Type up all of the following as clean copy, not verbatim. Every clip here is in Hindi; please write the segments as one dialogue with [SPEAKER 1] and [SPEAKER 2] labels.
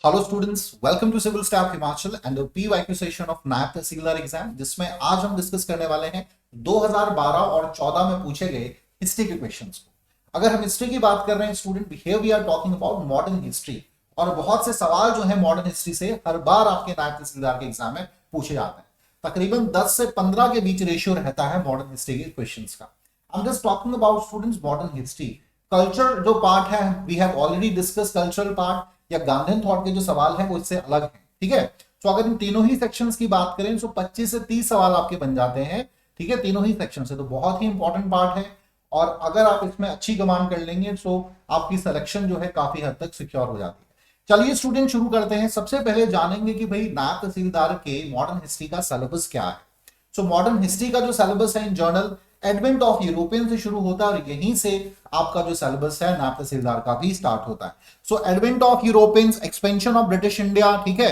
[SPEAKER 1] Hello students, welcome to civil staff Himachal and PYQ session of Naib Tehsildar exam, जिसमें आज हम डिस्कस करने वाले हैं 2012 और 14 में पूछे गए हिस्ट्री के क्वेश्चंस को। अगर हम हिस्ट्री की बात कर रहे हैं student, here we are talking about modern history, और बहुत से सवाल जो है मॉडर्न हिस्ट्री से हर बार आपके नायब तहसीलदार के एग्जाम में पूछे जाते हैं। तकरीबन 10 से 15 के बीच रेशियो रहता है मॉडर्न हिस्ट्री के क्वेश्चंस का। I am just talking about students modern history. Culture जो पार्ट है, we have already discuss cultural part या गांधीयन थॉट के जो सवाल है वो इससे अलग है, ठीक है। तो अगर इन तीनों ही सेक्शंस की बात करें तो 25 से 30 सवाल आपके बन जाते हैं, ठीक है, तीनों ही सेक्शन से। तो बहुत ही इंपॉर्टेंट पार्ट है, और अगर आप इसमें अच्छी कमांड कर लेंगे तो आपकी सिलेक्शन जो है काफी हद तक सिक्योर हो जाती है। चलिए स्टूडेंट शुरू करते हैं। सबसे पहले जानेंगे कि भाई नायब तहसीलदार के मॉडर्न हिस्ट्री का सिलेबस क्या है। सो मॉडर्न हिस्ट्री का जो सिलेबस है इन जर्नल एडवेंट ऑफ यूरोपियन से शुरू होता है, और यहीं से आपका जो सिलेबस है नायब तहसीलदार का भी स्टार्ट होता है। So advent of Europeans, expansion of British India, ठीक है।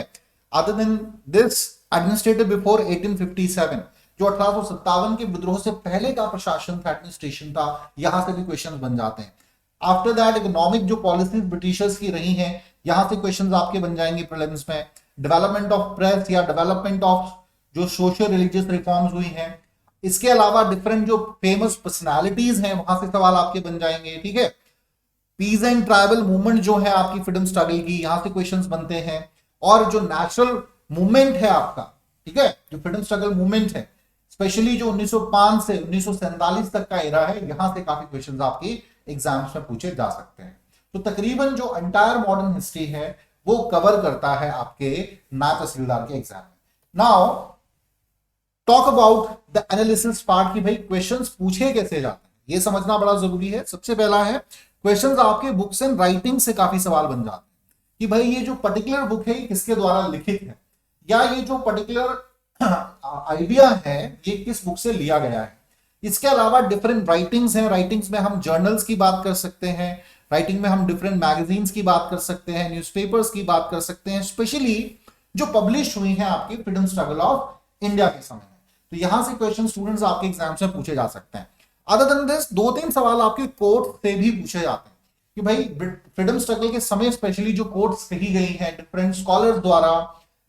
[SPEAKER 1] Other than this administrative before 1857, जो 1857 के विद्रोह से पहले का प्रशासन था, एडमिनिस्ट्रेशन था, यहां से भी क्वेश्चंस बन जाते हैं। आफ्टर दैट इकोनॉमिक जो पॉलिसीज ब्रिटिशर्स की रही हैं, यहां से क्वेश्चंस आपके बन जाएंगे प्रीलिम्स में। डेवलपमेंट ऑफ प्रेस या डेवलपमेंट ऑफ जो सोशल रिलीजियस रिफॉर्म्स हुई हैं, इसके अलावा डिफरेंट जो फेमस पर्सनालिटीज हैं वहां से सवाल आपके बन जाएंगे, ठीक है। पीस एंड ट्राइबल मूवमेंट जो है आपकी फ्रीडम स्ट्रगल की, यहां से क्वेश्चंस बनते हैं। और जो नेशनल मूवमेंट है आपका, ठीक है, जो फ्रीडम स्ट्रगल मूवमेंट है, स्पेशली जो 1905 से 1947 तक का एरा है, यहां से काफी क्वेश्चंस आपकी एग्जाम्स में पूछे जा सकते हैं। तो तकरीबन जो एंटायर मॉडर्न हिस्ट्री है वो कवर करता है आपके नायब तहसीलदार के एग्जाम में। Now talk about the analysis part की भाई क्वेश्चंस पूछे कैसे जाते हैं, ये समझना बड़ा जरूरी है। सबसे पहला है क्वेश्चंस आपके बुक्स एंड राइटिंग से काफी सवाल बन जाते हैं कि भाई ये जो पर्टिकुलर बुक है किसके द्वारा लिखित है, या ये जो पर्टिकुलर आइडिया है ये किस बुक से लिया गया है। इसके अलावा डिफरेंट राइटिंग्स हैं, राइटिंग्स में हम जर्नल्स की बात कर सकते हैं, राइटिंग में हम डिफरेंट मैगजीन्स की बात कर सकते हैं, न्यूज़पेपर्स की बात कर सकते हैं, स्पेशली जो पब्लिश हुई हैं आपकी फ्रीडम स्ट्रगल ऑफ इंडिया के समय में। तो यहां से क्वेश्चन स्टूडेंट्स आपके एग्जाम में पूछे जा सकते हैं। अदर देन दिस 2-3 सवाल आपके कोर्ट से भी पूछे जाते हैं कि भाई फ्रीडम स्ट्रगल के समय स्पेशली जो कोर्ट्स कही गई हैं डिफरेंट स्कॉलर्स द्वारा,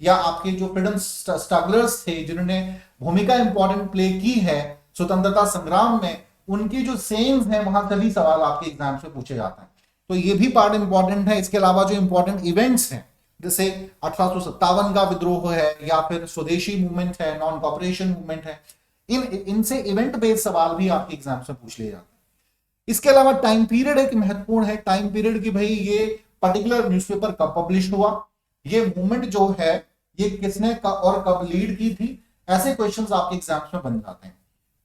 [SPEAKER 1] या आपके जो फ्रीडम स्ट्रगलर्स थे जिन्होंने भूमिका इंपॉर्टेंट प्ले की है स्वतंत्रता संग्राम में, उनकी जो सेम्स हैं वहां से भी सवाल आपके एग्जाम से पूछे जाते हैं। तो ये भी पार्ट इंपॉर्टेंट है। इसके अलावा जो इंपॉर्टेंट इवेंट्स हैं जैसे 1857 का विद्रोह है, या फिर स्वदेशी मूवमेंट है, नॉन कॉपरेशन मूवमेंट है, इनसे इवेंट बेस्ड सवाल भी आपके एग्जाम से पूछ लिए जाते हैं। इसके अलावा टाइम पीरियड एक महत्वपूर्ण है। टाइम पीरियड की भाई ये पर्टिकुलर न्यूज़पेपर कब पब्लिश हुआ, ये मूवमेंट जो है ये किसने और कब लीड की थी, ऐसे क्वेश्चंस आपके एग्जाम्स में बन जाते हैं।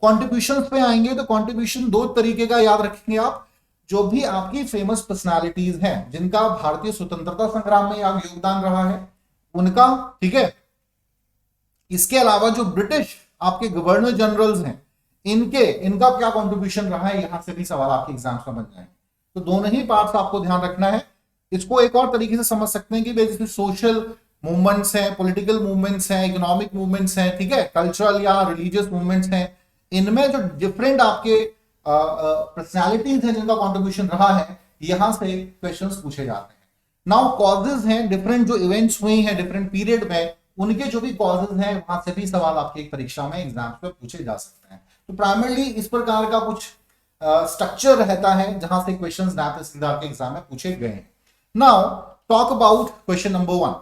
[SPEAKER 1] कॉन्ट्रीब्यूशंस पे आएंगे तो कॉन्ट्रीब्यूशन 2 तरीके का याद रखेंगे आप। जो भी आपकी फेमस पर्सनालिटीज हैं जिनका भारतीय स्वतंत्रता संग्राम में योगदान रहा है उनका, ठीक है। इसके अलावा जो ब्रिटिश आपके गवर्नर जनरल्स हैं इनका क्या कंट्रीब्यूशन रहा है, यहां से भी सवाल आपके एग्जाम्स में बन जाएंगे। तो दोनों ही पार्ट्स आपको ध्यान रखना है। इसको एक और तरीके से समझ सकते हैं कि जैसे सोशल मूवमेंट्स हैं, पॉलिटिकल मूवमेंट्स हैं, इकोनॉमिक मूवमेंट्स हैं, ठीक है, कल्चरल या रिलीजियस मूवमेंट्स हैं, इनमें जो डिफरेंट आपके पर्सनालिटीज हैं जिनका कंट्रीब्यूशन रहा है, यहां से क्वेश्चंस पूछे जाते हैं। नाउ कॉजेज हैं, डिफरेंट जो इवेंट्स हुई हैं डिफरेंट पीरियड में, उनके जो भी कॉजेज हैं वहां से भी सवाल आपकी परीक्षा में एग्जाम्स पे पूछे जा सकते हैं। तो प्राइमरली इस प्रकार का कुछ स्ट्रक्चर रहता है जहां से क्वेश्चंस नायब तहसीलदार के एग्जाम में पूछे गए हैं। Now talk about question number 1।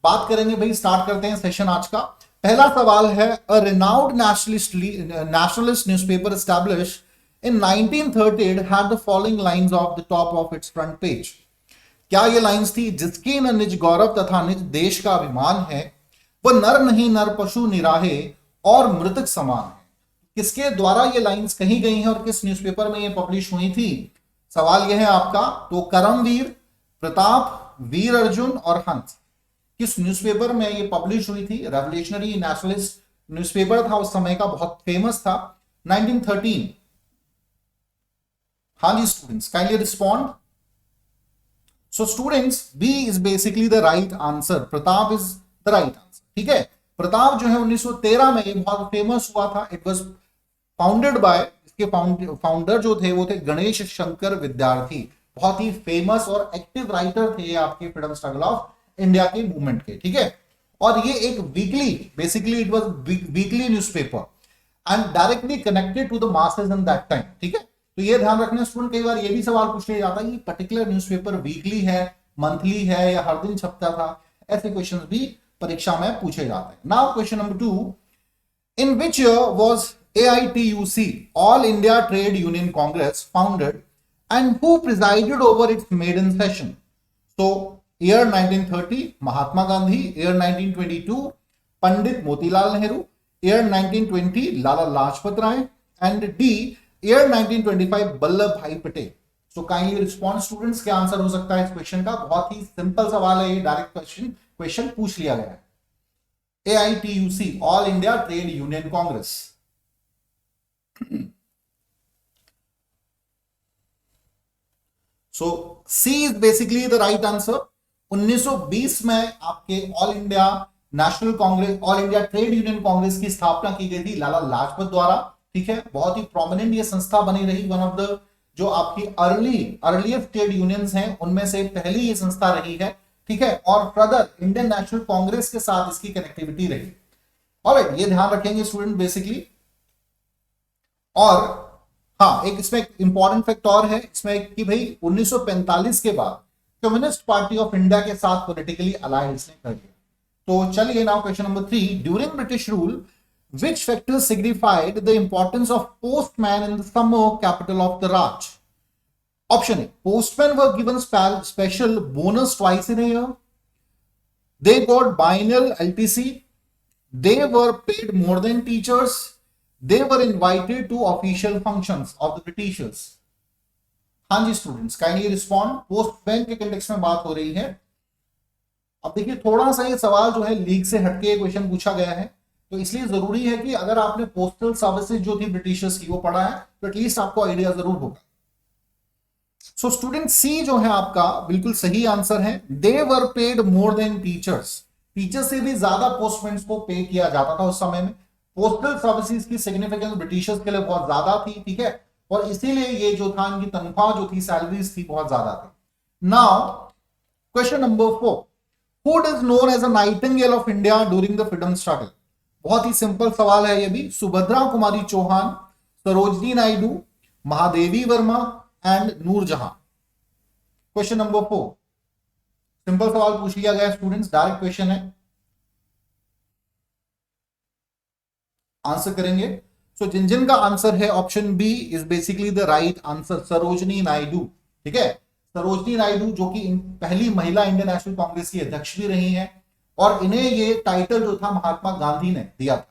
[SPEAKER 1] बात करेंगे भाई, स्टार्ट करते हैं सेशन आज का। पहला सवाल है, अ renowned nationalist newspaper established in 1930 had the following lines off the top of its front page। क्या ये लाइंस थी, जिसकी न निज गौरव तथा निज देश का अभिमान है, वह नर नहीं नर पशु निराहे और मृतक समान है। किसके द्वारा ये लाइंस कही गई हैं और किस न्यूज़पेपर में ये पब्लिश हुई थी, सवाल यह है आपका। तो करमवीर, प्रताप, वीर अर्जुन और हंस, किस न्यूज़पेपर में ये पब्लिश हुई थी। रेवोल्यूशनरी नेशनलिस्ट न्यूज़पेपर था उस समय का, बहुत फेमस था, 1913। हाँ जी students, kindly respond. So students, B is basically the right answer, Pratap is the right answer, ठीक है। प्रताप जो है 1913 में ये बहुत फेमस हुआ था। इट वाज फाउंडेड बाय, इसके फाउंडर जो थे वो थे गणेश शंकर विद्यार्थी, बहुत ही फेमस और एक्टिव राइटर थे आपके फ्रीडम स्ट्रगल ऑफ इंडिया के मूवमेंट के, ठीक है। और ये एक weekly, basically it was weekly newspaper and directly connected to the masses in that time, ठीक है। तो ये ध्यान रखना स्टूडेंट, कई बार ये भी सवाल पूछ लिया जाता है कि पर्टिकुलर न्यूज़पेपर वीकली है, मंथली है या हर दिन छपता था, ऐसे क्वेश्चंस भी परीक्षा में पूछे जाते हैं। Now question number 2, in which year was AITUC, All India Trade Union Congress, founded and who presided over its maiden session? So year 1930 Mahatma Gandhi, year 1922 Pandit Motilal Nehru, year 1920 Lala Lajpat Rai, and D year 1925 Vallabh Bhai Patel. So kindly respond students, क्या आंसर हो सकता है इस क्वेश्चन का? बहुत ही सिंपल सवाल है ये, डायरेक्ट क्वेश्चन पूछ लिया गया है। AITUC, All India Trade Union Congress. So C is basically the right answer. 1920 में आपके all India national Congress, all India trade union Congress की स्थापना की गई थी लाला लाजपत द्वारा, ठीक है। बहुत ही प्रोमिनेंट ये संस्था बनी रही, वन ऑफ द जो आपकी अर्लीस्ट ट्रेड यूनियंस हैं उनमें से पहली ये संस्था रही है, ठीक है। और फर्दर इंडियन नेशनल कांग्रेस के साथ इसकी कनेक्टिविटी रही। ऑलराइट, ये ध्यान रखेंगे स्टूडेंट बेसिकली। और हाँ, एक इसमें इंपॉर्टेंट फैक्ट और है इसमें कि भाई 1945 के बाद कम्युनिस्ट पार्टी ऑफ इंडिया के साथ पॉलिटिकली अलायंस ने कर लिया। तो चलिए now question number 3, during British rule which factor signified the importance of postman in the summer capital of the Raj? Option A, postmen were given special bonus twice in a year, they got biennial LTC, they were paid more than teachers, they were invited to official functions of the Britishers. हाँ जी स्टूडेंट्स, काइंडली रिस्पॉन्ड। पोस्टमैन के कंटेक्स्ट में बात हो रही है। अब देखिए थोड़ा सा ये सवाल जो है लीग से हटके क्वेश्चन पूछा गया है, तो इसलिए जरूरी है कि अगर आपने पोस्टल सर्विसेज जो थी ब्रिटिशर्स की वो पढ़ा है तो एटलीस्ट आपको आइडिया जरूर होगा। सो स्टूडेंट सी जो है आपका बिल्कुल सही आंसर है। They were paid more than teachers, teacher से भी ज्यादा पोस्टमैन को पे किया जाता था उस समय में। पोस्टल सर्विसेज की सिग्निफिकेंस ब्रिटिशर्स के लिए बहुत ज्यादा थी, ठीक है, और इसीलिए ये जो था इनकी तनख्वाह जो थी, सैलरीज थी, बहुत ज्यादा थी। Now question number 4, who is known as a nightingale of India during the freedom struggle? बहुत ही सिंपल सवाल है ये भी। Subhadra Kumari Chauhan, Sarojini Naidu, Mahadevi Varma and Nurjahan. Question number 4, simple सवाल पूछ लिया गया स्टूडेंट्स, डायरेक्ट क्वेश्चन है, आंसर करेंगे। सो जिन का आंसर है option B is basically the right answer, Sarojini Naidu, ठीक है। सरोजनी नायडू जो कि पहली महिला इंडियन नेशनल कांग्रेस की अध्यक्ष भी रही हैं, और इन्हें ये टाइटल जो था महात्मा गांधी ने दिया था,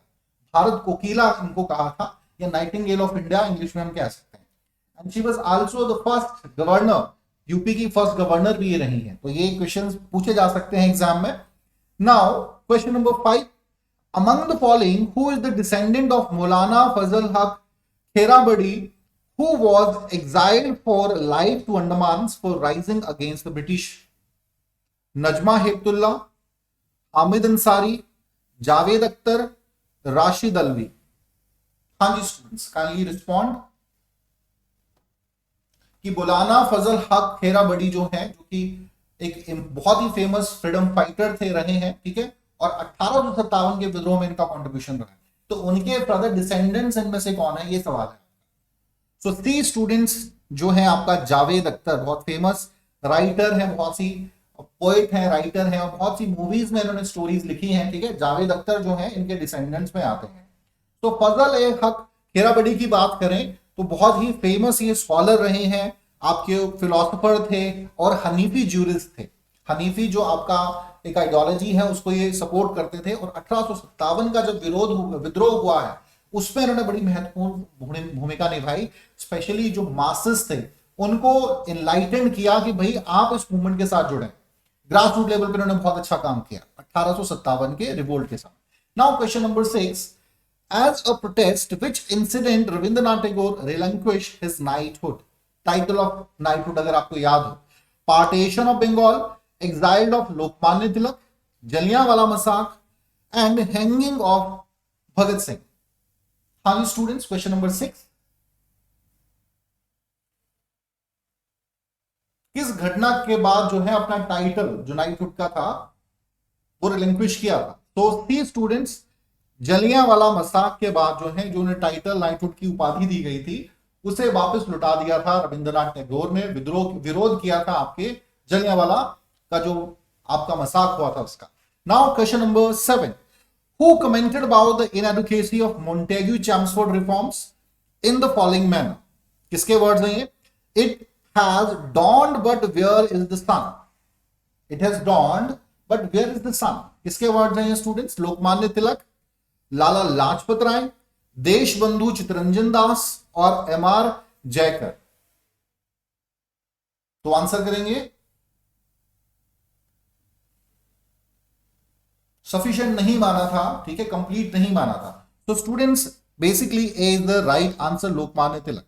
[SPEAKER 1] भारत कोकिला इनको कहा था, या नाइटिंगेल ऑफ इंडिया इंग्लिश में हम कह सकते हैं। And she was also the first governor, UP की फर्स्ट गवर्नर भी ये रही हैं। तो ये क्वेश्चंस पूछे जा सकते हैं एग्जाम में। Now question number 5, among the following who is the descendant of Maulana Fazl Haq Kherabadi who was exiled for life to Andamans for rising against the British? Najma Heptullah, Hamid Ansari, Javed Akhtar, Rashid Alvi. हाँ जी स्टूडेंट्स, काइंडली रिस्पॉन्ड कि मौलाना फजल हक खेराबड़ी जो है, जो कि एक बहुत ही फेमस फ्रीडम फाइटर थे, रहे हैं, ठीक है, और 1857 के विद्रोह में इनका कंट्रीब्यूशन रहा है। तो उनके ब्रदर डिसेंडेंट्स इनमें से कौन है, ये सवाल है। सो 3 स्टूडेंट्स जो है आपका जावेद अख्तर, बहुत फेमस राइटर है, बहुत सी पोएट है, राइटर है, और बहुत सी मूवीज में इन्होंने स्टोरीज लिखी हैं, ठीक है। जावेद अख्तर जो है इनके डिसेंडेंट्स में आते हैं। तो फजल ए हक खेराबड़ी की बात करें तो बहुत ही फेमस ये स्कॉलर रहे हैं, आपके फिलोसोफर थे और हनीफी ज्यूरिस्ट थे। हनीफी जो आपका एक आइडियोलॉजी है उसको ये सपोर्ट करते थे, और 1857 का जब विद्रोह हुआ है उसमें इन्होंने बड़ी महत्वपूर्ण भूमिका निभाई। स्पेशली जो मासेस थे उनको इनलाइटेंड किया कि भाई आप इस मूवमेंट के साथ जुड़े। ग्रास रूट लेवल पर इन्होंने बहुत अच्छा काम किया 1857 के रिवोल्ट के साथ। Now question number 6, as a protest which incident Rabindranath Tagore relinquished his knighthood? Title of knighthood अगर आपको याद हो, partition of Bengal, exiled of Lokmanya Tilak, Jallianwala massacre and hanging of Bhagat Singh. हाँ जी स्टूडेंट्स, क्वेश्चन नंबर 6, किस घटना के बाद जो है अपना टाइटल जो नाइटहुड का था वो रिलिंक्विश किया था? तो सी स्टूडेंट्स, जलियांवाला मसाक के बाद जो है जो उन्हें टाइटल नाइटहुड की उपाधि दी गई थी उसे वापस लुटा दिया था रविंद्रनाथ टैगोर ने। विरोध किया था आपके जलियांवाला का जो आपका मसाक हुआ था उसका। Now question number 7, who commented about the inadequacy of Montagu Chelmsford reforms in the following manner? किसके वर्ड्स हैं ये? It has dawned but where is the sun? It has dawned but where is the sun? किसके वर्ड्स हैं ये स्टूडेंट्स? लोकमान्य तिलक, लाला लाजपत राय, देशबंधु चित्तरंजन दास और एम.आर. जयकर। तो आंसर करेंगे सफिशिएंट नहीं माना था, ठीक है, कंप्लीट नहीं माना था। तो students basically A is the right answer, Lokmanya Tilak.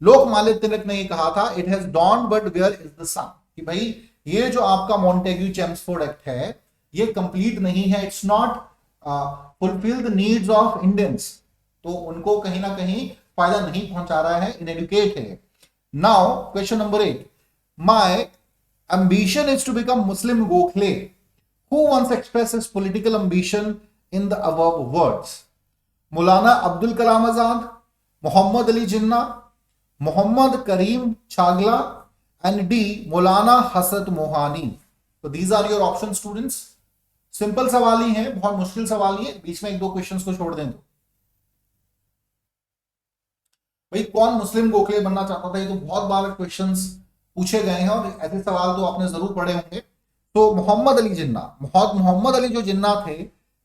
[SPEAKER 1] Lokmanya Tilak ने ये कहा था it has dawned but where is the sun, कि भाई ये जो आपका मॉन्टेग्यू चेम्सफोर्ड एक्ट है ये कंप्लीट नहीं है, it's not fulfil the needs of Indians, तो उनको कहीं ना कहीं फायदा नहीं पहुंचा रहा है, इनएडुकेट है। Now question number 8, my ambition is to become Muslim Gokhale, who once expressed his political ambition in the above words? Maulana Abdul Kalam Azad, Mohammad Ali Jinnah, Mohammad Karim Chagla and the Maulana Hasrat Mohani. तो these are your option students. Simple सवाल ही है, बहुत मुश्किल सवाल ही है, बीच में एक दो क्वेश्चंस को छोड़ दें तो। भाई कौन मुस्लिम गोखले बनना चाहता था, ये तो बहुत बार क्वेश्चंस पूछे गए हैं और ऐसे सवाल तो आपने जरूर पढ़े होंगे। तो मोहम्मद अली जिन्ना, मोहम्मद अली जो जिन्ना थे,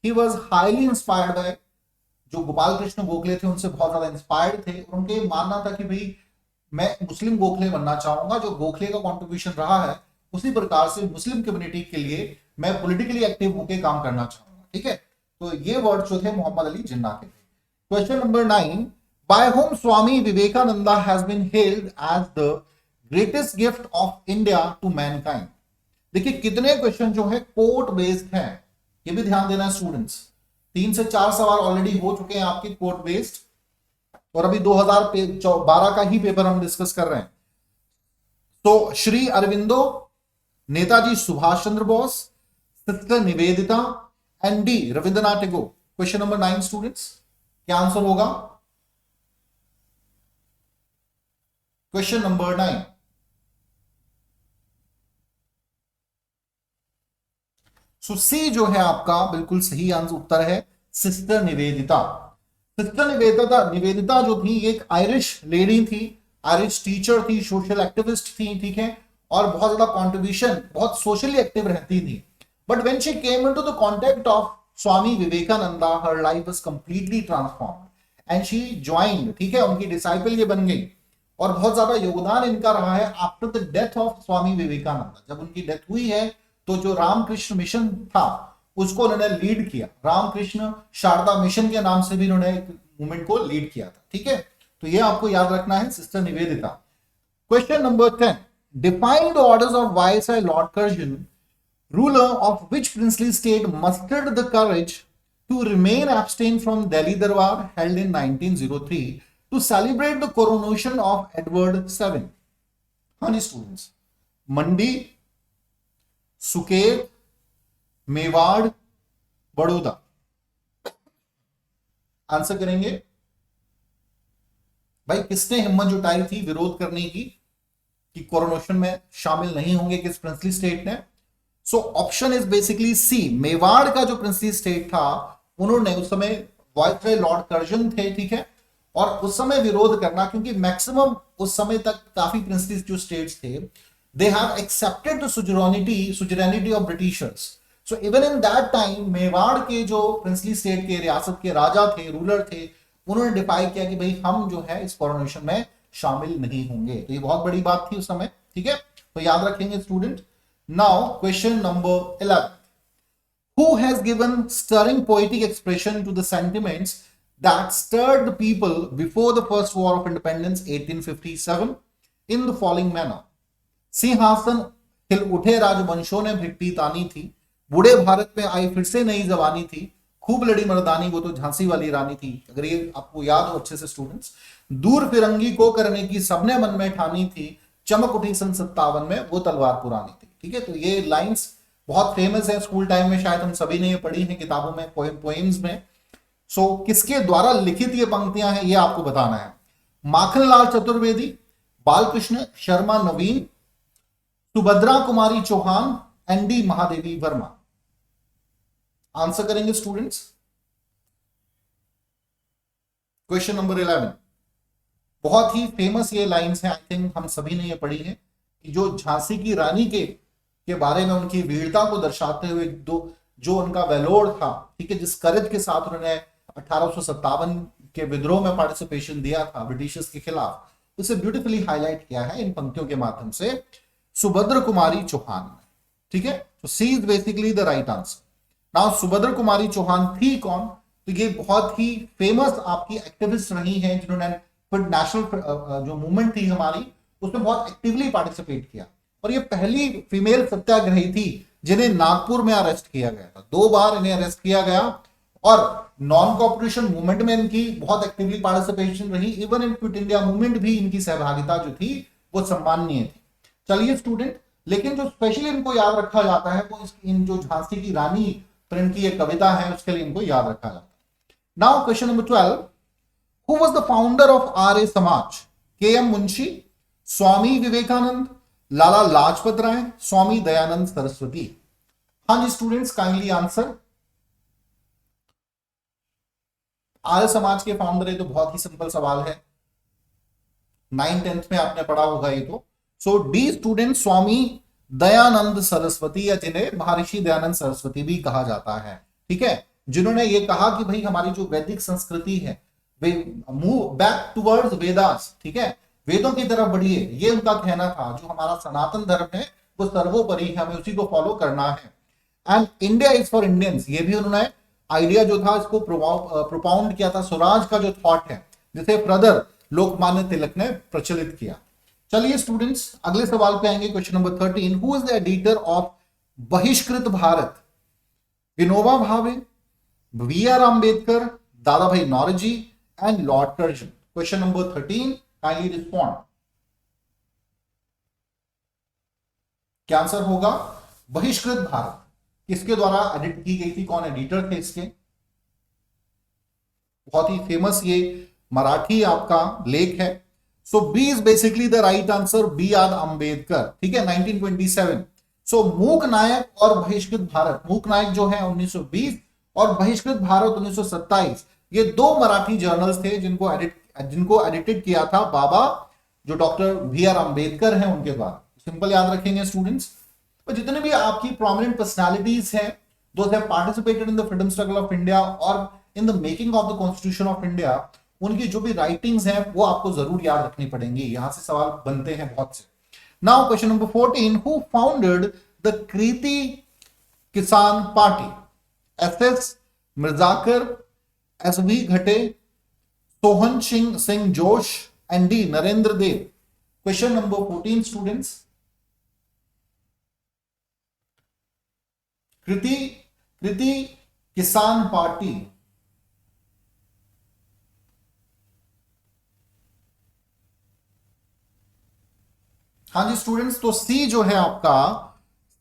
[SPEAKER 1] he was highly inspired by जो गोपाल कृष्ण गोखले थे, उनसे बहुत ज्यादा इंस्पायर्ड थे। उनके मानना था कि भाई मैं मुस्लिम गोखले बनना चाहूंगा, जो गोखले का कंट्रीब्यूशन रहा है उसी प्रकार से मुस्लिम कम्युनिटी के लिए मैं पॉलिटिकली एक्टिव होकर काम करना चाहूंगा, ठीक है। तो ये वर्ड जो थे मोहम्मद अली जिन्ना के थे। Question number 9, by whom Swami Vivekananda has been held as the greatest gift of India to mankind. देखिए कितने क्वेश्चन जो है कोट बेस्ड हैं, ये भी ध्यान देना स्टूडेंट्स। 3 से 4 सवाल ऑलरेडी हो चुके हैं आपके कोट बेस्ड, और अभी 2012 का ही पेपर हम डिस्कस कर रहे हैं। तो Shri Aurobindo, Netaji Subhash Chandra Bose, sister Nivedita and D Rabindranath Tagore. Question number 9 students, क्या आंसर होगा? क्वेश्चन नंबर 9, सो सी जो है आपका बिल्कुल सही आंसर उत्तर है, सिस्टर निवेदिता। सिस्टर निवेदिता जो थी एक आयरिश लेडी थी, आयरिश टीचर थी, सोशल एक्टिविस्ट थी, ठीक है, और बहुत ज्यादा कंट्रीब्यूशन, बहुत सोशली एक्टिव रहती थी। But when she came into the contact of Swami Vivekananda, her life was completely transformed and she joined, ठीक है, उनकी डिसाइपल ये बन गई। और बहुत ज्यादा योगदान इनका रहा है आफ्टर द डेथ ऑफ स्वामी विवेकानंदा। जब उनकी डेथ हुई है तो जो रामकृष्ण मिशन था उसको उन्होंने लीड किया, रामकृष्ण शारदा मिशन के नाम से भी उन्होंने मूवमेंट को लीड किया था, ठीक है। तो ये आपको याद रखना है, sister Nivedita. Question number 10, define the orders of viceroy lord Curzon, ruler of which princely state mustered the courage to remain abstain from Delhi Darbar held in 1903 to celebrate the coronation of Edward 7। हाँ जी स्टूडेंट्स, मंडी, सुकेत, मेवाड़, बड़ौदा। आंसर करेंगे भाई किसने हिम्मत जुटाई थी विरोध करने की कि कोरोनेशन में शामिल नहीं होंगे, किस प्रिंसली स्टेट ने? सो ऑप्शन इज बेसिकली सी, मेवाड़ का जो प्रिंसली स्टेट था उन्होंने उस समय वायसराय लॉर्ड कर्जन थे, ठीक है, और उस समय विरोध करना, क्योंकि मैक्सिमम उस समय तक काफी प्रिंसली जो स्टेट्स थे they have accepted the suzerainty of Britishers. So even in that time Mewar के जो प्रिंसली स्टेट के रियासत के राजा थे, रूलर थे, उन्होंने डिफाई किया कि भाई हम जो है इस कोरोनेशन में शामिल नहीं होंगे। तो ये बहुत बड़ी बात थी उस समय, ठीक है, तो याद रखेंगे student. Now question number 11, who has given stirring poetic expression to the sentiments that stirred the people before the first war of independence 1857 in the following manner? सिंहासन हिल उठे राजवंशों ने भिट्टी तानी थी, बूढ़े भारत में आई फिर से नई जवानी थी, खूब लड़ी मर्दानी वो तो झांसी वाली रानी थी। अगर ये आपको याद हो अच्छे से स्टूडेंट्स, दूर फिरंगी को करने की सबने मन में ठानी थी, चमक उठी सन 57 में, वो तलवार पुरानी थी। ठीक है, तो ये लाइंस बहुत फेमस है, स्कूल टाइम में शायद हम सभी ने ये पढ़ी है किताबों में, पोएम्स में। सो किसके द्वारा लिखित ये पंक्तियां हैं, ये आपको बताना है। माखनलाल चतुर्वेदी, बालकृष्ण शर्मा नवीन, सुभद्रा कुमारी चौहान, एनडी महादेवी वर्मा। आंसर करेंगे स्टूडेंट्स। क्वेश्चन नंबर 11, बहुत ही फेमस ये लाइंस हैं, आई थिंक हम सभी ने ये पढ़ी है, कि जो झांसी की रानी के बारे में उनकी वीरता को दर्शाते हुए जो उनका वेलोर था, ठीक है, जिस करेज के साथ उन्होंने 1857 के विद्रोह में पार्टिसिपेशन दिया था ब्रिटिशर्स के खिलाफ, उसे ब्यूटीफुली हाईलाइट किया है इन पंक्तियों के माध्यम से सुभद्र कुमारी चौहान ने। ठीक है, तो C is basically the right answer. Now Subhadra Kumari Chauhan थी कौन? तो ये बहुत ही फेमस आपकी एक्टिविस्ट रही हैं, जिन्होंने फिर नेशनल जो मूवमेंट थी हमारी, उसमें बहुत एक्टिवली पार्टिसिपेट किया, और ये पहली फीमेल सत्याग्रही थी जिन्हें नागपुर में अरेस्ट किया गया था। 2 बार इन्हें अरेस्ट किया गया, और नॉन कॉपरेशन मूवमेंट में इनकी बहुत एक्टिवली पार्टिसिपेशन रही। Even in quit India movement भी इनकी सहभागिता जो थी वो सम्माननीय थी। चलिए स्टूडेंट, लेकिन जो स्पेशली इनको याद रखा जाता है वो इन जो झांसी की रानी पर इनकी एक कविता है, उसके लिए इनको याद रखा जाता है। Now question number 12, who was the founder of Arya Samaj? K M. Munshi, Swami Vivekananda, Lala Lajpat Rai, Swami Dayanand Saraswati. हाँ जी students, kindly answer. Arya Samaj के फाउंडर है, तो बहुत ही सिंपल सवाल है, 9th-10th में आपने पढ़ा होगा ये तो। सो डी स्टूडेंट, स्वामी दयानंद सरस्वती, या जिन्हें महर्षि दयानंद सरस्वती भी कहा जाता है। ठीक है, जिन्होंने ये कहा कि भाई हमारी जो वैदिक संस्कृति है, वे मूव बैक टुवर्ड्स वेदास, ठीक है, वेदों की तरफ बढ़िए, ये उनका कहना था। जो हमारा सनातन धर्म है वो सर्वोपरि है, हमें उसी को फॉलो करना है। And India is for Indians, ये भी उन्होंने आइडिया जो था इसको प्रोपाउंड किया था। स्वराज का जो थॉट है, जिसे ब्रदर लोकमान्य तिलक ने प्रचलित किया। चलिए स्टूडेंट्स, अगले सवाल पे आएंगे, question number 13, who is the editor of Bahishkrit Bharat? Vinoba Bhave, V R. Ambedkar, Dada Bhai Naoroji and Lord Curzon. Question number 13, kindly respond. क्या आंसर होगा? बहिष्कृत भारत किसके द्वारा एडिट की गई थी? कौन एडिटर थे इसके? बहुत ही फेमस ये मराठी आपका लेख है। So B is basically the right answer, B R. Ambedkar. ठीक है, 1927। सो मूक नायक और बहिष्कृत भारत, मूक नायक जो है 1920 और बहिष्कृत भारत 1927, ये 2 मराठी जर्नल्स थे जिनको एडिटेड किया था बाबा जो डॉक्टर वी.आर. आंबेडकर हैं उनके द्वारा। सिंपल याद रखेंगे स्टूडेंट्स। तो जितने भी आपकी प्रोमिनेंट पर्सनालिटीज हैं, those have participated in the freedom struggle of India और in the making of the constitution of India, उनकी जो भी राइटिंग्स हैं वो आपको जरूर याद रखनी पड़ेंगी। यहां से सवाल बनते हैं बहुत से। Now question number 14, who founded the Kirti Kisan party? S S. Mirajkar, S V. Ghate, Sohan Singh Josh, N D. Narendra Dev. Question number 14 students, Kirti Kisan party, हाँ जी स्टूडेंट्स, तो सी जो है आपका,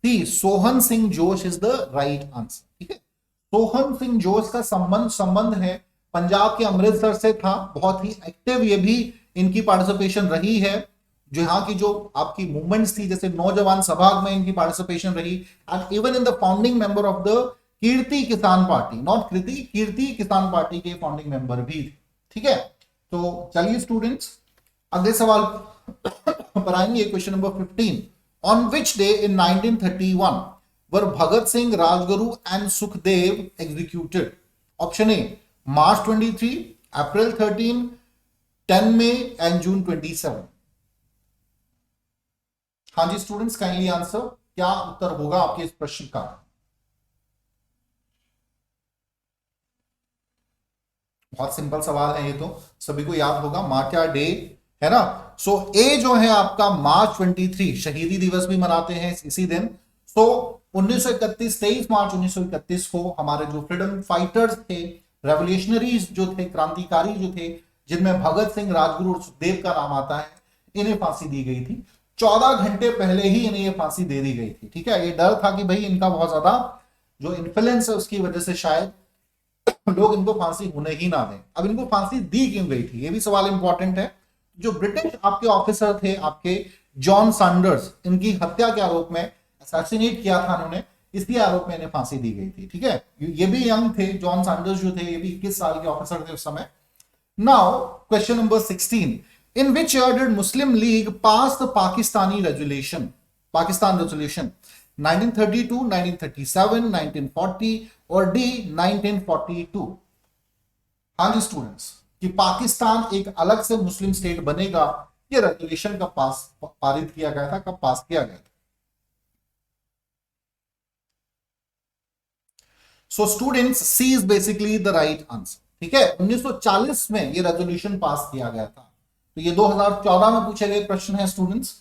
[SPEAKER 1] सी सोहन सिंह जोश इज द राइट आंसर। ठीक है, सोहन सिंह जोश का संबंध है पंजाब के अमृतसर से था। बहुत ही एक्टिव ये भी इनकी पार्टिसिपेशन रही है। जो यहाँ की जो आपकी मूवमेंट्स थी, जैसे नौजवान सभा में इनकी पार्टिसिपेशन रही, and even in the founding member of the Kirti Kisan party, not Kriti, Kirti Kisan party के फाउंडिंग मेंबर भी। ठीक है, तो चलिए स्टूडेंट्स अगले सवाल पर आएंगे। Question number 15, on which day in 1931 were Bhagat Singh, Rajguru and Sukhdev executed? Option A March 23, April 13, 10 May and June 27। हाँ जी स्टूडेंट्स, काइंडली आंसर। क्या उत्तर होगा आपके इस प्रश्न का? बहुत सिंपल सवाल है ये, तो सभी को याद होगा, मार्च डे है ना। सो ए जो है आपका मार्च 23, शहीदी दिवस भी मनाते हैं इसी दिन। सो 1931, 23 मार्च 1931 को हमारे जो फ्रीडम फाइटर्स थे, रेवोल्यूशनरीज जो थे, क्रांतिकारी जो थे, जिनमें भगत सिंह, राजगुरु और सुखदेव का नाम आता है, इन्हें फांसी दी गई थी। 14 घंटे पहले ही इन्हें ये फांसी दे दी गई थी। ठीक है, ये डर था कि भाई इनका बहुत ज्यादा जो इन्फ्लुएंस है उसकी वजह से शायद लोग इनको फांसी होने ही ना दें। अब इनको फांसी दी क्यों गई थी, ये भी सवाल इंपॉर्टेंट है। जो ब्रिटिश आपके ऑफिसर थे, आपके जॉन सैंडर्स, इनकी हत्या के आरोप में असैसिनेट किया था इन्होंने, इसी आरोप में इन्हें फांसी दी गई थी। ठीक है, ये भी यंग थे, जॉन सैंडर्स जो थे ये भी 21 साल के ऑफिसर थे उस समय। Now question number 16, in which year did Muslim league pass the Pakistan resolution 1932, 1937, 1940 और डी 1942? हाँ जी स्टूडेंट्स, कि पाकिस्तान एक अलग से मुस्लिम स्टेट बनेगा, ये रेजोल्यूशन कब पारित किया गया था, कब पास किया गया था? So students, C is basically the right answer. ठीक है, 1940 में ये रेजोल्यूशन पास किया गया था। तो ये 2014 में पूछे गए प्रश्न है स्टूडेंट्स।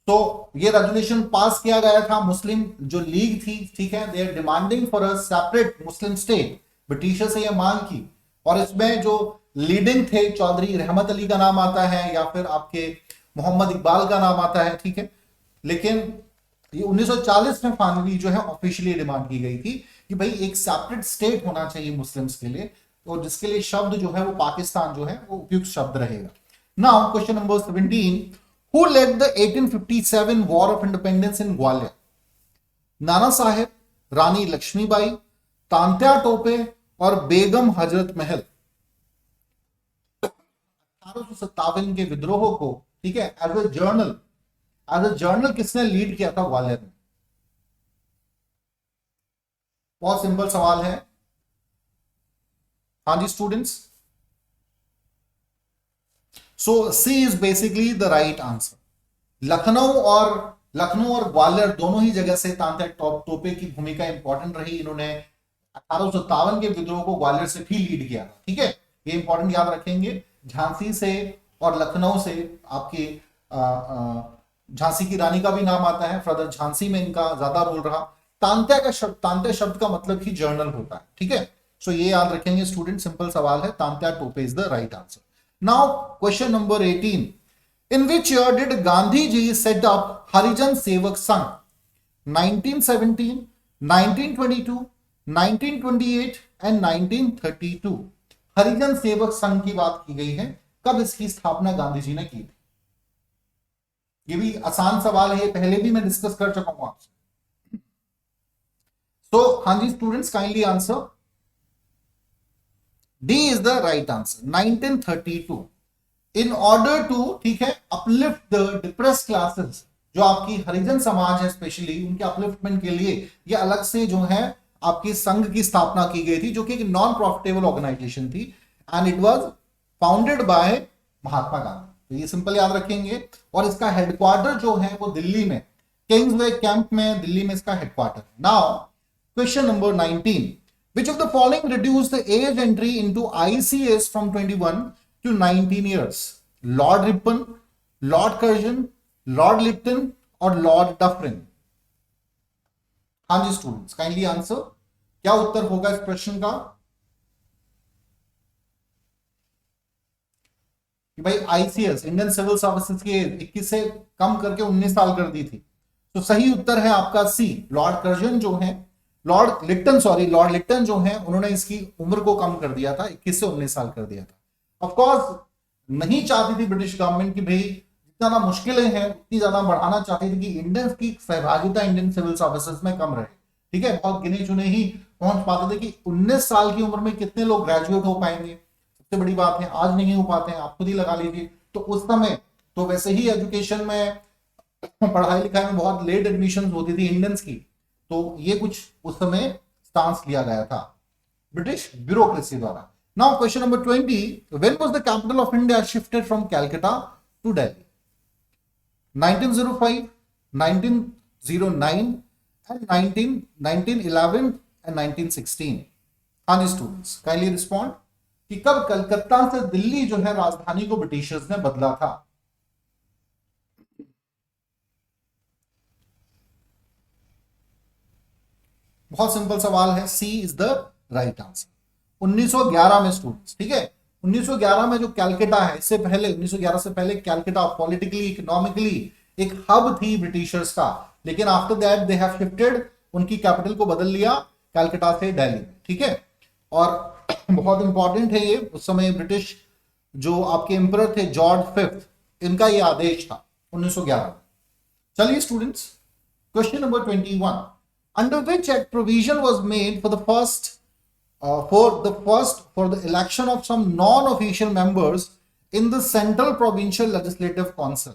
[SPEAKER 1] तो ये रेजोल्यूशन पास किया गया था, मुस्लिम जो लीग थी, ठीक है, they are demanding for a separate Muslim state, Britisher से ये मांग की। और इसमें जो लीडिंग थे, चौधरी रहमत अली का नाम आता है या फिर आपके मोहम्मद इकबाल का नाम आता है। ठीक है, लेकिन ये 1940 में फाइनली जो है ऑफिशियली डिमांड की गई थी कि भाई एक सेपरेट स्टेट होना चाहिए मुस्लिम्स के लिए, और जिसके लिए शब्द जो है वो पाकिस्तान जो है वो उपयुक्त शब्द रहेगा। Now question number 17, who led the 1857 war of independence in Gwalior? Nana Saheb, रानी लक्ष्मीबाई, तांत्या टोपे और बेगम हजरत महल। 1857 के विद्रोह को, ठीक है, एज अ जर्नल किसने लीड किया था ग्वालियर में? बहुत सिंपल सवाल है। हाँ जी students, so C is basically the right answer. Lucknow और ग्वालियर दोनों ही जगह से तांत्या टोपे की भूमिका इंपॉर्टेंट रही। इन्होंने 1857 के विद्रोह को ग्वालियर से भी लीड किया। ठीक है, ये इंपॉर्टेंट याद रखेंगे। झांसी से और लखनऊ से आपकी झांसी की रानी का भी नाम आता है, फर्दर झांसी में इनका ज्यादा रोल रहा। तांत्या शब्द का मतलब ही जर्नल होता है। ठीक है, सो ये याद रखेंगे स्टूडेंट, सिंपल सवाल है, Tantya Tope is the right answer. Now question number 18, in which year did Gandhi ji set up Harijan Sevak Sangh? 1917, 1922, 1928 and 1932। हरिजन सेवक संघ की बात की गई है, कब इसकी स्थापना गांधी जी ने की थी? ये भी आसान सवाल है, ये पहले भी मैं डिस्कस कर चुका हूं आपसे। तो हाँ जी students, kindly answer D is the right answer, 1932। In order to, ठीक है, अपलिफ्ट द डिप्रेस्ड क्लासेस, जो आपकी हरिजन समाज है स्पेशली, उनके अपलिफ्टमेंट के लिए ये अलग से जो है आपकी संघ की स्थापना की गई थी, जो कि एक नॉन प्रॉफिटेबल ऑर्गेनाइजेशन थी, and it was founded by Mahatma Gandhi. तो ये सिंपल याद रखेंगे। और इसका हेडक्वार्टर जो है वो दिल्ली में, किंग्सवे कैंप में, दिल्ली में इसका headquarter. Now question number 19, which of the following reduced the age entry into ICS from 21 to 19 years? Lord Ripon, Lord Curzon, Lord Lytton और Lord Dufferin? हाँ जी स्टूडेंट्स, काइंडली आंसर, क्या उत्तर होगा इस प्रश्न का? कि भाई ICS, इंडियन सिविल सर्विसेज की 21 से कम करके 19 साल कर दी थी। तो सही उत्तर है आपका सी, लॉर्ड कर्जन जो है, लॉर्ड लिट्टन जो है, उन्होंने इसकी उम्र को कम कर दिया था, 21 से 19 साल कर दिया था। ऑफ कोर्स नहीं चाहती थी ब्रिटिश गवर्नमेंट की भाई जितना मुश्किलें हैं उतनी ज्यादा बढ़ाना चाहती थी कि इंडियन की सहभागिता इंडियन सिविल सर्विसेज में कम रहे। ठीक है, बहुत गिने चुने ही पहुंच पाते थे कि 19 साल की उम्र में कितने लोग ग्रेजुएट हो पाएंगे, सबसे बड़ी बात है, आज नहीं हो पाते हैं, आप खुद ही लगा लीजिए। तो उस समय तो वैसे ही एजुकेशन में, पढ़ाई लिखाई में बहुत लेट एडमिशन होती थी इंडियंस की, तो ये कुछ उस समय स्टांस लिया गया था ब्रिटिश ब्यूरोक्रेसी द्वारा। Now question number 20, when was the capital of India shifted from Calcutta to Delhi? 1905, 1909 and 1911 and 1916। हाँ जी स्टूडेंट्स, काइंडली रिस्पॉन्ड कि कब कलकत्ता से दिल्ली जो है राजधानी को ब्रिटिशर्स ने बदला था? बहुत सिंपल सवाल है, सी इज द राइट आंसर। 1911 में स्टूडेंट्स, ठीक है, 1911 में जो कैलकाटा है, इससे पहले 1911 से पहले कैलकाटा पॉलिटिकली, इकोनॉमिकली एक हब थी ब्रिटिशर्स का, लेकिन after that they have shifted, उनकी कैपिटल को बदल लिया कलकत्ता से दिल्ली, ठीक है। और बहुत इंपॉर्टेंट है ये, उस समय ब्रिटिश जो आपके एम्परर थे जॉर्ज फिफ्थ, इनका ये आदेश था 1911। चलिए students, question number 21, under which act provision was made for the first for the election of some non-official members in the Central Provincial Legislative Council?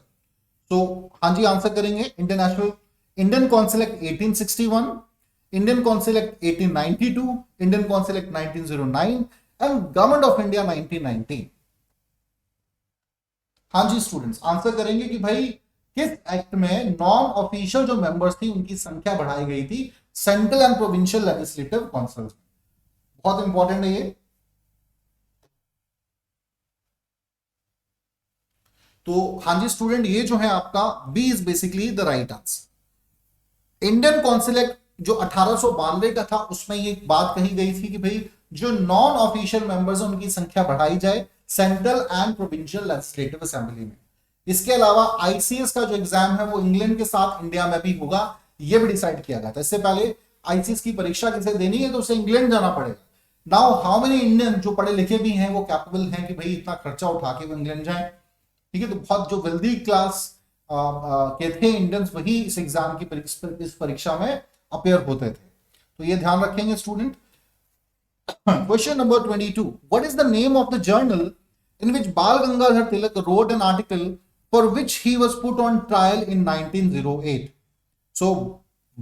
[SPEAKER 1] तो हाँ जी आंसर करेंगे, Indian council act 1861, Indian council act 1892, Indian council act 1909 and government of India 1919। हाँ जी स्टूडेंट्स, आंसर करेंगे कि भाई किस एक्ट में नॉन ऑफिशियल जो मेंबर्स थी उनकी संख्या बढ़ाई गई थी central and provincial legislative council. बहुत इंपॉर्टेंट है ये। तो हाँ जी स्टूडेंट, ये जो है आपका B is basically the right answer. Indian council act जो 1892 का था उसमें ये बात कही गई थी कि भाई जो नॉन ऑफिशियल मेंबर्स हैं उनकी संख्या बढ़ाई जाए central and provincial legislative assembly में। इसके अलावा आईसीएस का जो एग्जाम है वो इंग्लैंड के साथ इंडिया में भी होगा, ये भी डिसाइड किया गया था। इससे पहले आईसीएस की परीक्षा किसे देनी है तो उसे इंग्लैंड जाना पड़ेगा। नाउ हाउ मेनी इंडियन जो पढ़े लिखे भी हैं वो कैपेबल हैं कि भाई इतना खर्चा उठा के वो इंग्लैंड जाएं, ठीक है। तो बहुत जो वेल्दी क्लास के थे इंडियंस वही इस एग्जाम की इस परीक्षा में अपेयर होते थे, तो ये ध्यान रखेंगे student. Question number 22, what is the name of the journal in which Bal Gangadhar Tilak wrote an article for which he was put on trial in 1908? So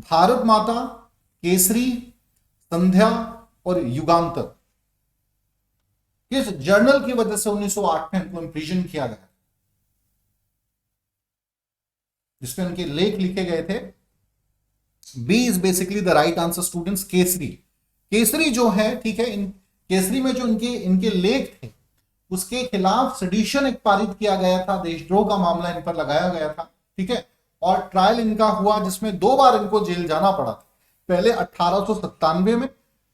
[SPEAKER 1] Bharat Mata, Kesari, संध्या और युगांतर, किस जर्नल की वजह से 1908 में इनको इंप्रिजन किया गया, जिसमें उनके लेख लिखे गए थे? B is basically the right answer students, Kesari. Kesari जो है, ठीक है, इन केसरी में जो इनके लेख थे उसके खिलाफ सेडिशन एक पारित किया गया था, देशद्रोह का मामला इन पर लगाया गया था, ठीक है। और ट्रायल इनका हुआ जिसमें 2 बार इनको जेल जाना पड़ा था, पहले 1897 में,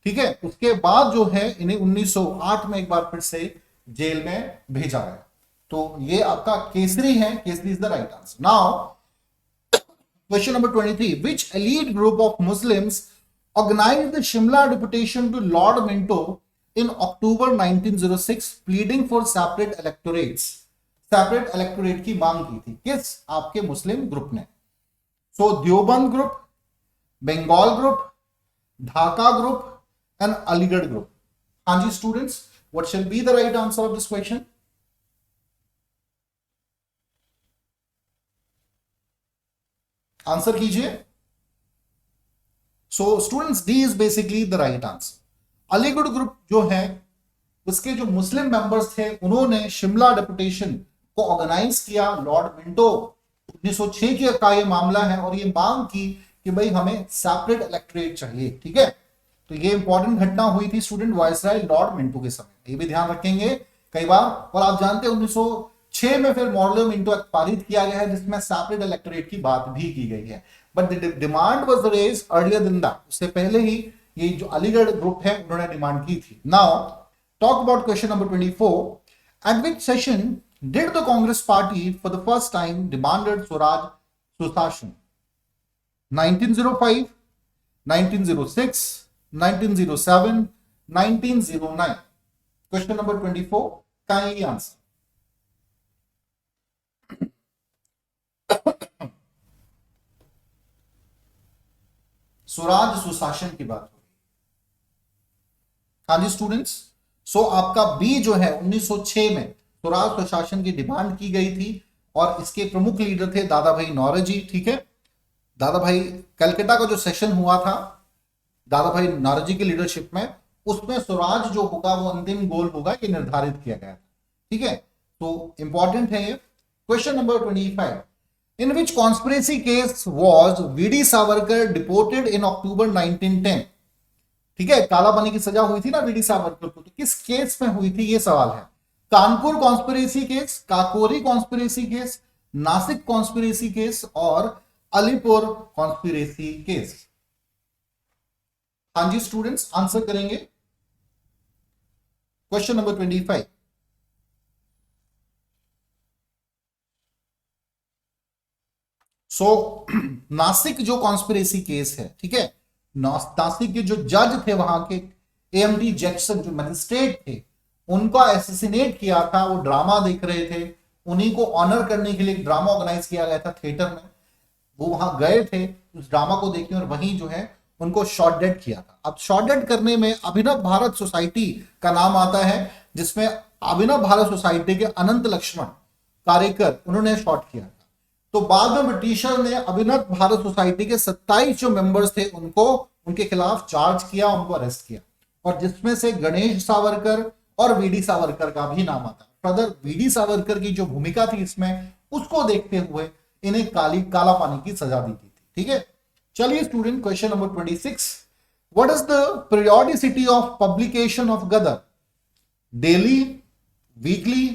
[SPEAKER 1] ठीक है, उसके बाद जो है इन्हें 1908 में एक बार फिर से जेल में भेजा गया। तो ये आपका केसरी है, Kesari is the right answer. Now question number 23, which elite group of Muslims organized the Shimla deputation to Lord Minto in October 1906 pleading for separate electorates? Separate electorate की मांग की थी किस आपके मुस्लिम ग्रुप ने? So Deoband group, Bengal group, Dhaka group and Aligarh group. हाँ जी students, what shall be the right answer of this question? Answer कीजिए। So students, D is basically the right answer. Aligarh group जो है उसके जो मुस्लिम मेंबर्स थे उन्होंने शिमला डेपुटेशन को ऑर्गेनाइज किया। लॉर्ड मिंटो 1906 का ये मामला है और ये मांग की कि भाई हमें सेपरेट इलेक्टोरेट चाहिए, ठीक है। तो ये इंपॉर्टेंट घटना हुई थी स्टूडेंट वायसराय लॉर्ड मिंटो के समय, ये भी ध्यान रखेंगे कई बार। और आप जानते हैं 1906 में फिर मॉडल मिंटो एक्ट पारित किया गया है जिसमें सेपरेट इलेक्टोरेट की बात भी की गई है, but the demand was raised earlier than that, उससे पहले ही ये जो अलीगढ़ ग्रुप है उन्होंने डिमांड की थी। Now talk about question number 24, eight which session did the Congress party for the first time demanded Swaraj Sushashan? 1905, 1906, 1907, 1909? Question number 24, kindly answer. Swaraj सुशासन की बात होगी। हाँ जी स्टूडेंट्स, सो आपका बी जो है 1906 में स्वराज प्रशासन की डिमांड की गई थी और इसके प्रमुख लीडर थे दादा भाई नौरोजी, ठीक है। दादा भाई कलकत्ता का जो सेशन हुआ था दादा भाई नौरोजी की लीडरशिप में, उसमें स्वराज जो होगा वो अंतिम गोल होगा ये निर्धारित किया गया था, ठीक है। तो इंपॉर्टेंट है ये। Question number 25, in which conspiracy case was V D Savarkar deported in October 1910? ठीक है, कालापानी की सजा हुई थी ना वीडी सावरकर को, तो किस केस में हुई थी ये सवाल है। Kanpur conspiracy case, Kakori conspiracy case, Nashik conspiracy case और अलीपुर कॉन्स्पिरेसी केस? हाँ जी स्टूडेंट्स, आंसर करेंगे। क्वेश्चन नंबर 25, सो नासिक जो कॉन्स्पिरेसी केस है, ठीक है, नासिक के जो जज थे वहां के, एएमडी जैक्सन जो मजिस्ट्रेट थे, उनको एसेसिनेट किया था। वो ड्रामा देख रहे थे, उन्हीं को ऑनर करने के लिए एक ड्रामा ऑर्गेनाइज किया गया था थिएटर में। वो वहां गए थे उस ड्रामा को देखने और वहीं जो है उनको शॉट डेड किया था। अब शॉट डेड करने में अभिनव भारत सोसाइटी का नाम आता है, जिसमें अभिनव भारत सोसाइटी के अनंत लक्ष्मण कारेकर उन्होंने शॉट किया था। तो बाद में ब्रिटिशर ने अभिनव भारत सोसाइटी के 27 जो मेंबर्स थे उनको उनके खिलाफ चार्ज किया, उनको अरेस्ट किया, और जिसमें से गणेश सावरकर और वीडी सावरकर का भी नाम आता है। ब्रदर वीडी सावरकर की जो भूमिका थी इसमें, उसको देखते हुए इन्हें काला पानी की सजा दी थी। ठीक है, चलिए student, question number 26, what is the periodicity of publication of Ghadar? Daily, weekly,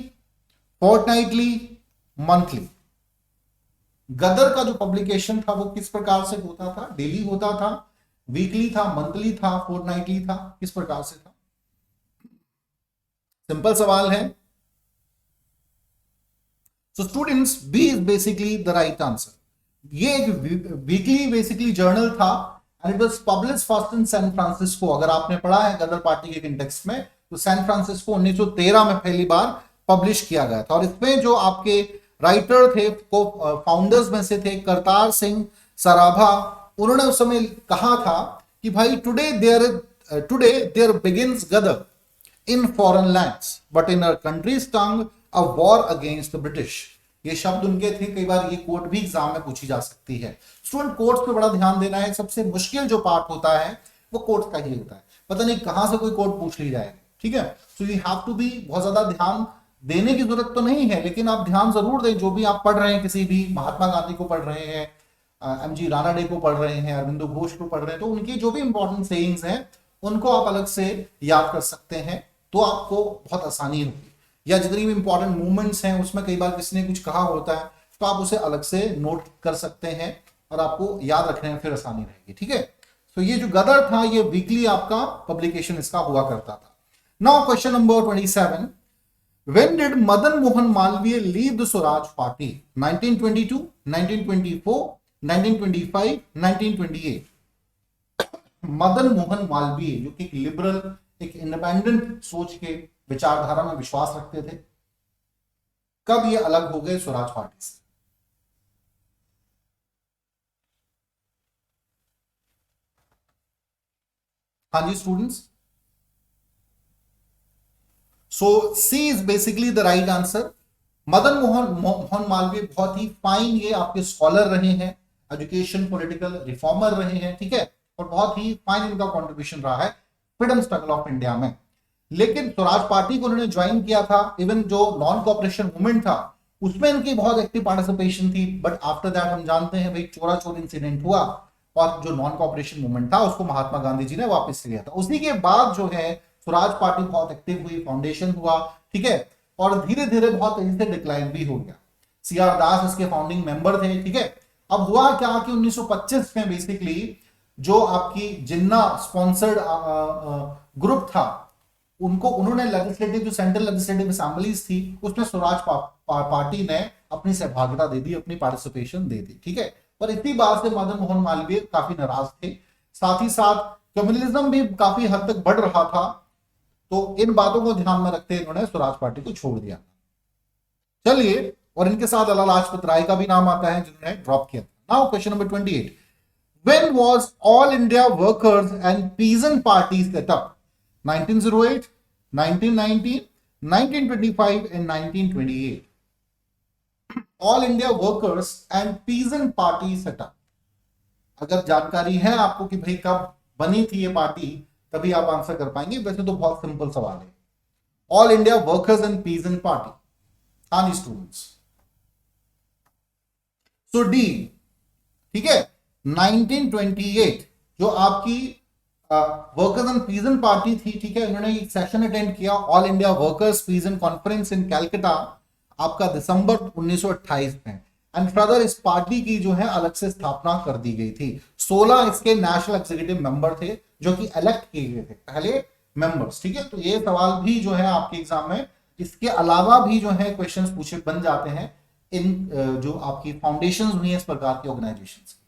[SPEAKER 1] fortnightly, monthly? Ghadar का जो पब्लिकेशन था वो किस प्रकार से होता था? डेली होता था, वीकली था, मंथली था, फोर्टनाइटली था, किस प्रकार से था? सिंपल सवाल है। So students, B is basically the right answer. ये एक वीकली बेसिकली जर्नल था and it was published first in San Francisco. अगर आपने पढ़ा है गदर पार्टी के कंटेक्स्ट में, तो सैन फ्रांसिस्को 1913 में पहली बार पब्लिश किया गया था। और इसमें जो आपके राइटर थे, को फाउंडर्स में से थे करतार सिंह सराभा। उन्होंने उस समय कहा था कि भाई today there begins Ghadar in foreign lands but in our country's tongue a war against the British. ये शब्द उनके थे। कई बार ये कोट भी एग्जाम में पूछी जा सकती है। स्टूडेंट, कोट्स पे बड़ा ध्यान देना है। सबसे मुश्किल जो पार्ट होता है वो कोट्स का ही होता है। पता नहीं कहां से कोई कोट पूछ ली जाएगी। ठीक है, so you have to be, बहुत ज्यादा ध्यान देने की जरूरत तो नहीं है, लेकिन आप ध्यान जरूर दें। जो भी आप पढ़ रहे हैं, किसी भी महात्मा गांधी को पढ़ रहे हैं, एमजी रानाडे को पढ़ रहे हैं, अरविंदो घोष को पढ़ रहे हैं, तो उनकी जो भी इंपॉर्टेंट सेइंग्स हैं उनको आप अलग से याद कर सकते हैं, तो आपको बहुत आसानी होगी। या जितनी भी इंपॉर्टेंट मूवमेंट्स हैं उसमें कई बार किसी ने कुछ कहा होता है, तो आप उसे अलग से नोट कर सकते हैं और आपको याद रखने में फिर आसानी रहेगी। ठीक है, तो ये जो गदर था ये वीकली आपका पब्लिकेशन इसका हुआ करता था। Now question number 27, when did Madan Mohan Malviya leave the Swaraj Party? 1922, 1924, 1925, 1928? Madan Mohan Malviya जो कि एक लिबरल, एक इंडिपेंडेंट सोच के विचारधारा में विश्वास रखते थे, कब ये अलग हो गए स्वराज पार्टी से? हाँ जी students, so C is basically the right answer. Madan Mohan Malaviya बहुत ही फाइन ये आपके स्कॉलर रहे हैं, एजुकेशन पॉलिटिकल रिफॉर्मर रहे हैं। ठीक है, और बहुत ही फाइन इनका कंट्रीब्यूशन रहा है फ्रीडम स्ट्रगल ऑफ इंडिया में। लेकिन स्वराज पार्टी को उन्होंने ज्वाइन किया था, इवन जो नॉन कॉपरेशन मूवमेंट था उसमें इनकी बहुत एक्टिव पार्टिसिपेशन थी। बट आफ्टर दैट हम जानते हैं भाई चोरा चोर इंसिडेंट हुआ और जो नॉन कॉपरेशन मूवमेंट था उसको महात्मा गांधी जी ने वापस लिया था। उसी के बाद जो है स्वराज पार्टी बहुत एक्टिव हुई, फाउंडेशन हुआ। ठीक है, और धीरे धीरे बहुत तेजी से डिक्लाइन भी हो गया। सीआर दास इसके फाउंडिंग मेंबर थे। ठीक है, अब हुआ क्या कि 1925 में बेसिकली जो आपकी जिन्ना स्पॉन्सर्ड ग्रुप था उनको उन्होंने लेजिस्लेटिव, जो सेंट्रल लेजिस्लेटिव असेंबलीज थी उसमें स्वराज पार्टी ने अपनी सहभागिता दे दी, अपनी पार्टिसिपेशन दे दी। ठीक है, पर इतनी बात से मदन मोहन मालवीय काफी नाराज थे। साथ ही साथ कम्युनिज्म भी काफी हद तक बढ़ रहा था, तो इन बातों को ध्यान में रखते इन्होंने स्वराज पार्टी को छोड़ दिया। चलिए, और इनके साथ लाला लाजपत राय का भी नाम आता है जिन्होंने ड्रॉप किया। Now question number 28, when was All India Workers and Peasant Party set up? 1908, 1919, 1925 and 1928? All India Workers and Peasant Party set up. अगर जानकारी है आपको कि भाई कब बनी थी ये पार्टी, तभी आप आंसर कर पाएंगे। वैसे तो बहुत सिंपल सवाल है। All India workers and peasant party, हाँ जी स्टूडेंट्स, सो डी। ठीक है, 1928 जो आपकी वर्कर्स एंड पीजेंट पार्टी थी। ठीक है, उन्होंने एक सेशन अटेंड किया, all India workers peasant conference in Calcutta, आपका दिसंबर 1928 में। एंड फर्दर इस पार्टी की जो है अलग से स्थापना कर दी गई थी। 16 इसके नेशनल एग्जीक्यूटिव मेंबर थे जो कि इलेक्ट किए गए थे पहले मेंबर्स। ठीक है, तो ये सवाल भी जो है आपके एग्जाम में इसके अलावा भी जो है क्वेश्चंस पूछे बन जाते हैं। इन जो आपकी फाउंडेशन हुई है इस प्रकार की ऑर्गेनाइजेशन की।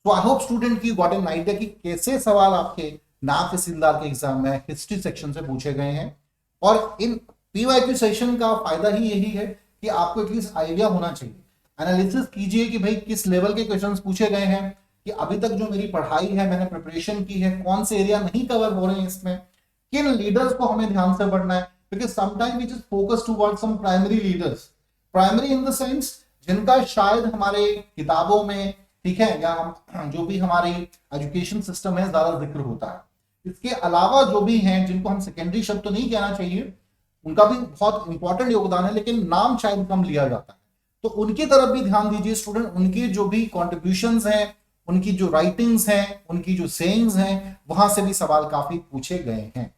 [SPEAKER 1] तो आई होप स्टूडेंट की गॉट एन आइडिया कि कैसे सवाल आपके नायब तहसीलदार के एग्जाम में हिस्ट्री सेक्शन से पूछे गए हैं। और इन पीवाईक्यू सेशन का फायदा ही यही है कि आपको एटलीस्ट आइडिया होना चाहिए, एनालिसिस कीजिए कि भाई किस लेवल के क्वेश्चंस पूछे गए हैं, कि अभी तक जो मेरी पढ़ाई है मैंने प्रिपरेशन की है, कौन से एरिया नहीं कवर हो रहे हैं इसमें, किन लीडर्स को हमें ध्यान से पढ़ना है, because sometime we just focus towards some primary leaders, primary in the sense जिनका शायद हमारे किताबों में, ठीक है, या हम जो भी हमारी एजुकेशन सिस्टम है ज्यादा जिक्र होता है। इसके अलावा जो भी हैं जिनको हम सेकेंडरी शब्द तो नहीं कहना चाहिए, उनका भी बहुत इंपॉर्टेंट योगदान है, लेकिन नाम शायद कम लिया जाता है, तो उनकी तरफ भी ध्यान दीजिए स्टूडेंट। उनकी जो भी कॉन्ट्रीब्यूशंस हैं, उनकी जो राइटिंग्स हैं, उनकी जो सेइंग्स हैं, वहां से भी सवाल काफी पूछे गए हैं।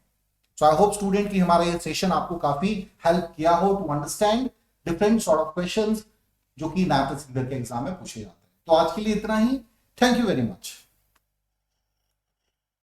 [SPEAKER 1] सो आई होप स्टूडेंट कि हमारा ये सेशन आपको काफी हेल्प किया हो to understand different sort of questions जो कि नायब तहसीलदार के एग्जाम में पूछे जाते हैं। तो आज के लिए इतना ही। Thank you very much.